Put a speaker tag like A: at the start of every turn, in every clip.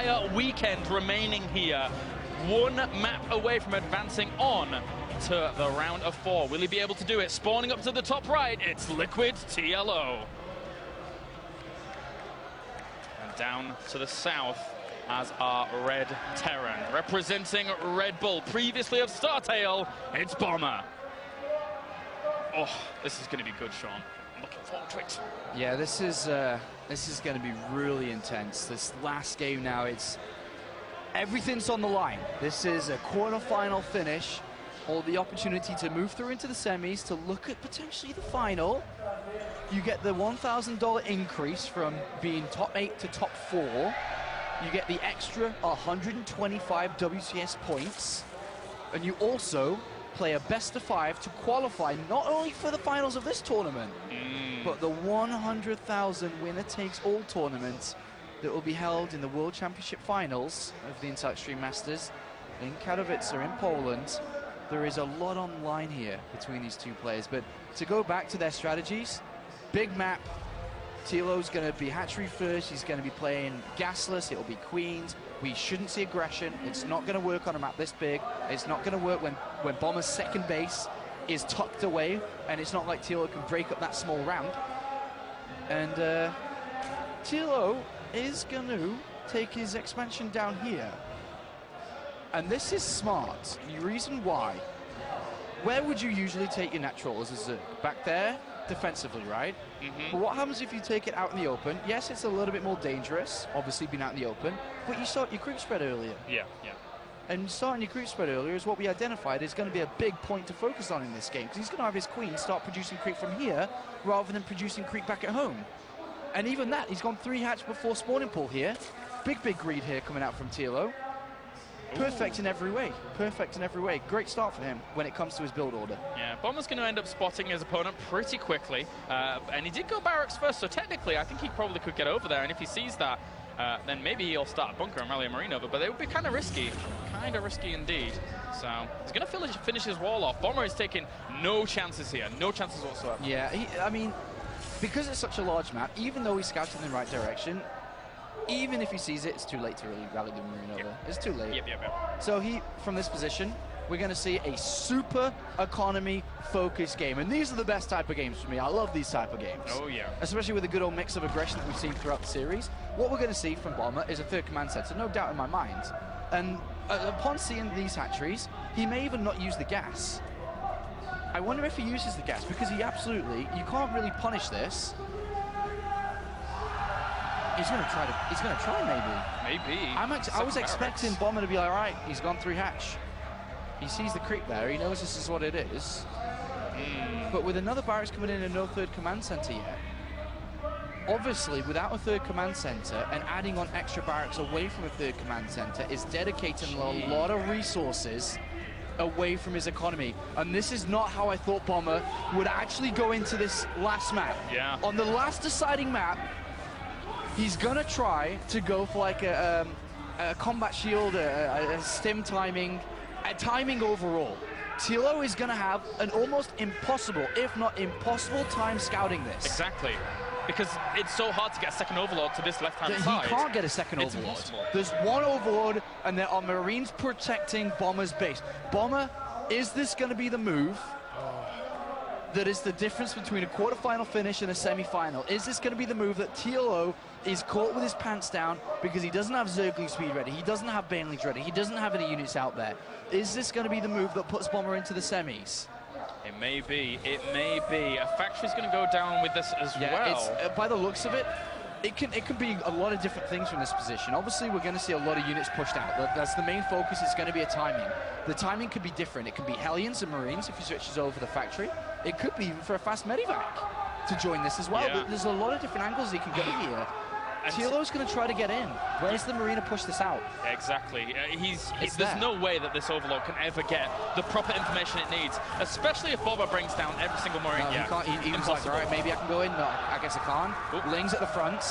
A: entire weekend remaining here. One map away from advancing on to the round of 4. Will he be able to do it? Spawning up to the top right, it's Liquid TLO. And down to the south as our Red Terran. Representing Red Bull, previously of StarTale, it's Bomber. Oh, this is going to be good, Sean. I'm looking forward to it.
B: Yeah, this is going to be really intense. This last game now, everything's on the line. This is a quarterfinal finish, or the opportunity to move through into the semis, to look at potentially the final. You get the $1,000 increase from being top 8 to top 4. You get the extra 125 WCS points, and you also play a best of 5 to qualify not only for the finals of this tournament, but the 100,000 winner takes all tournament that will be held in the World Championship Finals of the Insight Extreme Masters in Katowice in Poland. There is a lot on the line here between these two players, but to go back to their strategies, big map. TLO's going to be hatchery first. He's going to be playing gasless. It'll be queens. We shouldn't see aggression. It's not going to work on a map this big. It's not going to work when Bomber's second base is tucked away, and it's not like TLO can break up that small ramp. And TLO is going to take his expansion down here. And this is smart. The reason why. Where would you usually take your natural as a Zerg? Back there? Defensively, right? But what happens if you take it out in the open? Yes, it's a little bit more dangerous, obviously being out in the open, but you start your creep spread earlier.
A: Yeah.
B: And starting your creep spread earlier is what we identified is going to be a big point to focus on in this game, because he's going to have his queen start producing creep from here rather than producing creep back at home. And even that, he's gone 3 hatch before spawning pool here. Big greed here coming out from TLO. Perfect in every way. Perfect in every way. Great start for him when it comes to his build order.
A: Yeah, Bomber's going to end up spotting his opponent pretty quickly. And he did go barracks first, so technically I think he probably could get over there. And if he sees that, then maybe he'll start a bunker and rally a marine over. But it would be kind of risky. Kind of risky indeed. So he's going to finish his wall off. Bomber is taking no chances here. No chances whatsoever.
B: Yeah, I mean, because it's such a large map, even though he's scouting in the right direction, even if he sees it, it's too late to really rally the marine over. It's too late.
A: Yep.
B: So from this position, we're going to see a super economy focused game. And these are the best type of games for me. I love these type of games.
A: Oh, yeah.
B: Especially with a good old mix of aggression that we've seen throughout the series. What we're going to see from Bomber is a third command center, no doubt in my mind. And upon seeing these hatcheries, he may even not use the gas. I wonder if he uses the gas, because you can't really punish this. He's going to try maybe. I was expecting Bomber to be like, all right, he's gone 3 hatch. He sees the creep there, he knows this is what it is. But with another barracks coming in and no third command center yet, obviously without a third command center and adding on extra barracks away from a third command center is dedicating a lot of resources away from his economy. And this is not how I thought Bomber would actually go into this last map.
A: Yeah.
B: On the last deciding map, he's gonna try to go for like a combat shield, a stim timing, a timing overall. TLO is gonna have an almost impossible, if not impossible, time scouting this.
A: Exactly. Because it's so hard to get a second overlord to this left-hand side.
B: He can't get a second overlord.
A: Impossible.
B: There's one overlord, and there are Marines protecting Bomber's base. Bomber, is this gonna be the move that is the difference between a quarterfinal finish and a semi-final? Is this going to be the move that TLO is caught with his pants down because he doesn't have Zergling speed ready, he doesn't have Banelings ready, he doesn't have any units out there? Is this going to be the move that puts Bomber into the semis?
A: It may be. It may be. A factory's going to go down with this as well.
B: It's, by the looks of it, it could be a lot of different things from this position. Obviously, we're going to see a lot of units pushed out. That's the main focus. It's going to be a timing. The timing could be different. It could be Hellions and Marines if he switches over the factory. It could be even for a fast medivac to join this as well.
A: Yeah.
B: There's a lot of different angles he can go here. TLO's going to try to get in. Where's the Marine to push this out?
A: Exactly. There's no way that this Overlord can ever get the proper information it needs, especially if Bomber brings down every single Marine.
B: No,
A: yeah,
B: he was like, all right, maybe I can go in. No, I guess I can't.
A: Oop.
B: Lings at the front.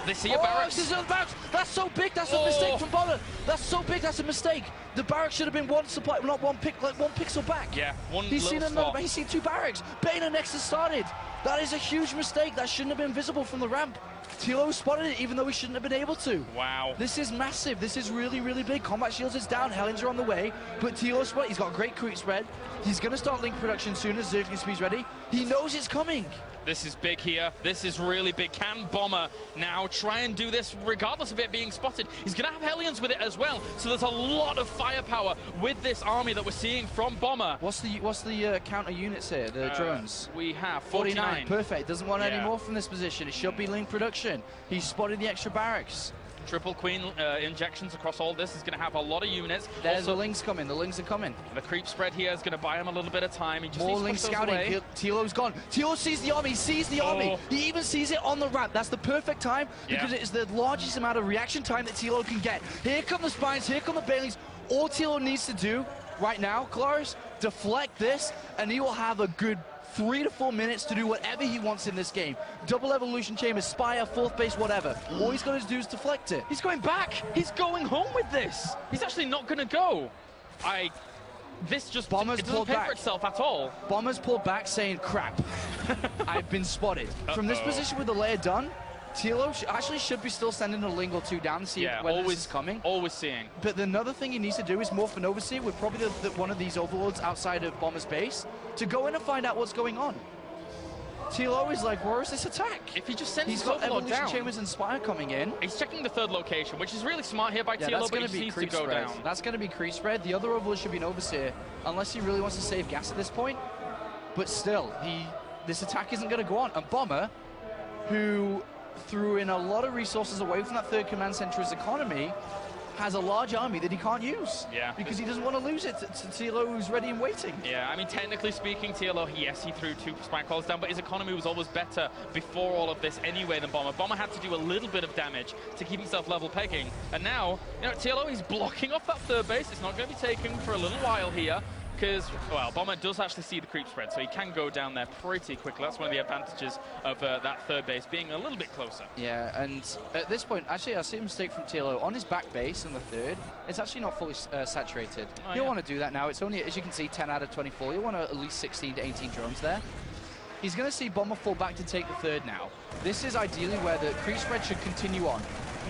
A: They see a barracks.
B: This is a barracks. That's so big. That's a mistake from Bomber. That's so big. That's a mistake. The barracks should have been one supply, not one pixel back.
A: Yeah,
B: He's seen another. He's seen 2 barracks. Bane and Nexus started. That is a huge mistake. That shouldn't have been visible from the ramp. TLO spotted it even though he shouldn't have been able to.
A: Wow.
B: This is massive. This is really, really big. Combat shields is down. Hellions are on the way. But TLO spot, he's got great creep spread. He's going to start link production soon as Zergling Speed's ready. He knows it's coming.
A: This is big here. This is really big. Can Bomber now try and do this regardless of it being spotted? He's going to have Hellions with it as well. So there's a lot of firepower with this army that we're seeing from Bomber.
B: What's the counter units here, the drones?
A: We have 49.
B: Perfect. Doesn't want any more from this position. It should be link production. He's spotted the extra barracks.
A: Triple Queen injections across all this is going to have a lot of units.
B: There's
A: also,
B: the links coming. The links are coming.
A: The creep spread here is going to buy him a little bit of time. He just
B: more
A: needs to
B: links
A: push those away.
B: scouting. TLO's gone. TLO sees the army. He sees the army. He even sees it on the ramp. That's the perfect time because it is the largest amount of reaction time that TLO can get. Here come the spines. Here come the Banelings. All TLO needs to do right now, Claris, deflect this, and he will have a good 3 to 4 minutes to do whatever he wants in this game. Double evolution chamber, Spire, fourth base, whatever. All he's got to do is deflect it.
A: He's going back. He's going home with this. He's actually not going to go. This just
B: Bomber's
A: it doesn't
B: pulled
A: pay
B: back
A: for itself at all.
B: Bomber's pulled back saying, crap, I've been spotted. From this position with the layer done, TLO actually should be still sending a Ling or two down to see whether this is coming.
A: Always seeing.
B: But another thing he needs to do is morph an overseer with probably one of these overlords outside of Bomber's base to go in and find out what's going on. TLO is like, where is this attack?
A: If he just sends
B: He's
A: his
B: got
A: overlord
B: evolution
A: down.
B: chambers and Spire coming in.
A: He's checking the third location, which is really smart here by TLO,
B: that's
A: but
B: going
A: he
B: to be
A: needs to
B: creep
A: go
B: spread.
A: down.
B: That's going to be creep spread. The other overlord should be an overseer, unless he really wants to save gas at this point. But still, this attack isn't going to go on. And Bomber, who threw in a lot of resources away from that third command center's economy, has a large army that he can't use.
A: Yeah.
B: Because he doesn't want to lose it to TLO, who's ready and waiting.
A: Yeah, I mean, technically speaking, TLO, yes, he threw 2 spike calls down, but his economy was always better before all of this anyway than Bomber. Bomber had to do a little bit of damage to keep himself level pegging. And now, you know, TLO is blocking off that third base. It's not going to be taken for a little while here. Because, well, Bomber does actually see the creep spread, so he can go down there pretty quickly. That's one of the advantages of that third base being a little bit closer.
B: Yeah, and at this point, actually, I see a mistake from TLO. On his back base in the third, it's actually not fully saturated. You don't want to do that now. It's only, as you can see, 10 out of 24. You want at least 16 to 18 drones there. He's going to see Bomber fall back to take the third now. This is ideally where the creep spread should continue on.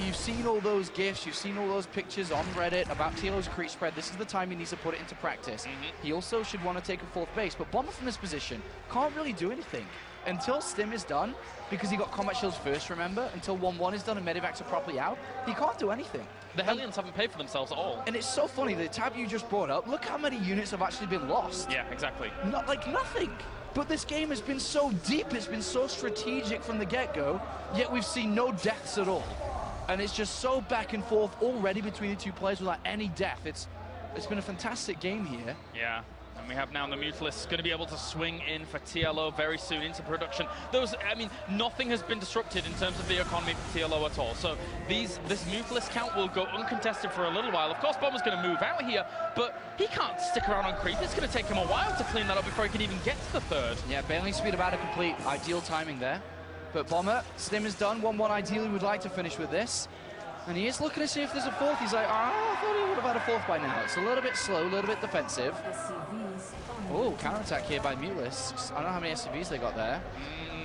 B: You've seen all those GIFs, you've seen all those pictures on Reddit about TLO's creep spread. This is the time he needs to put it into practice. He also should want to take a fourth base, but Bomber from this position can't really do anything. Until Stim is done, because he got combat shields first, remember? Until 1-1 is done and medivacs are properly out, he can't do anything.
A: The Hellions haven't paid for themselves at all.
B: And it's so funny, the tab you just brought up, look how many units have actually been lost.
A: Yeah, exactly.
B: Not like nothing. But this game has been so deep, it's been so strategic from the get-go, yet we've seen no deaths at all. And it's just so back and forth already between the two players without any death. It's been a fantastic game here.
A: Yeah. And we have now the Mutalisk going to be able to swing in for TLO very soon into production. I mean, nothing has been disrupted in terms of the economy for TLO at all. So this Mutalisk count will go uncontested for a little while. Of course, Bomber's going to move out here, but he can't stick around on creep. It's going to take him a while to clean that up before he can even get to the third.
B: Yeah, Bailey speed about to complete. Ideal timing there. But Bomber, Stim is done. 1-1 ideally would like to finish with this. And he is looking to see if there's a fourth. He's like, I thought he would have had a fourth by now. It's a little bit slow, a little bit defensive. Oh, counterattack here by Mutalisks. I don't know how many SCVs they got there.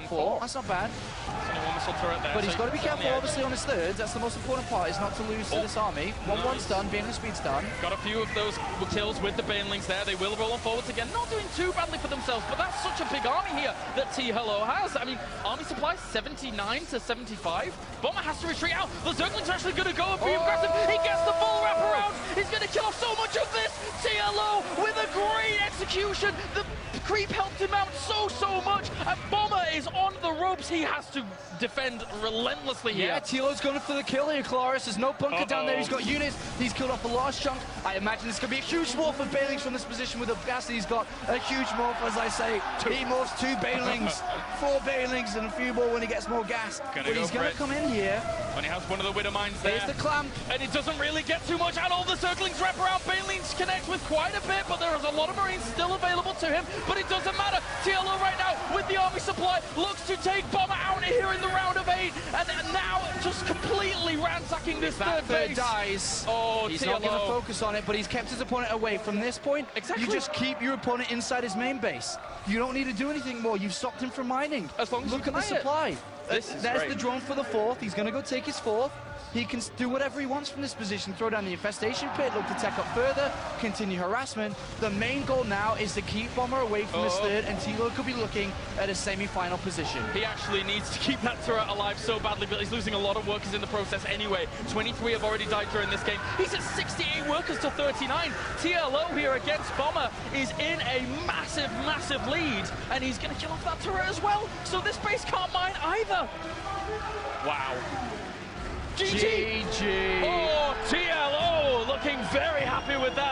B: 4. That's not bad.
A: One missile turret there,
B: but he's got to be careful, obviously, on his thirds. That's the most important part, is not to lose to this army. 1-1's done, Baneling speed's done.
A: Got a few of those kills with the Banelings there. They will roll on forwards again. Not doing too badly for themselves, but that's such a big army here that TLO has. I mean, army supply 79 to 75. Bomber has to retreat out. The Zerglings are actually going to go and be aggressive. He gets the full wraparound. He's going to kill off so much of this. TLO with a great execution. The creep helped him out so much. And Bomber is on the ropes. He has to defend relentlessly here.
B: Yeah, TLO's going for the kill here, Claris. There's no bunker down there. He's got units. He's killed off a large chunk. I imagine this could be a huge morph of Banelings from this position with the gas. He's got a huge morph, as I say. He morphs 2 Banelings, 4 Banelings, and a few more when he gets more gas. But he's going to come in here.
A: When he has one of the Widow Mines there.
B: There's the clamp.
A: And it doesn't really get too much out. All the Zerglings wrap around. Banelings connect with quite a bit, but there is a lot of Marines still available to him. But it doesn't matter. TLO right now with the army supply looks to take Bomber out here in the round of 8. And now just completely ransacking this third base.
B: Dies.
A: Oh,
B: he's
A: TLO.
B: not going to focus on it, but he's kept his opponent away. From this point, you just keep your opponent inside his main base. You don't need to do anything more. You've stopped him from mining.
A: As long as
B: look at the supply.
A: This is
B: There's
A: great.
B: the drone for the fourth. He's going to go take his fourth. He can do whatever he wants from this position. Throw down the infestation pit, look to tech up further, continue harassment. The main goal now is to keep Bomber away from this third, and TLO could be looking at a semi-final position.
A: He actually needs to keep that turret alive so badly, but he's losing a lot of workers in the process anyway. 23 have already died during this game. He's at 68 workers to 39. TLO here against Bomber is in a massive, massive lead, and he's going to kill off that turret as well. So this base can't mine either. Wow. GG.
B: GG.
A: Oh, TLO looking very happy with that.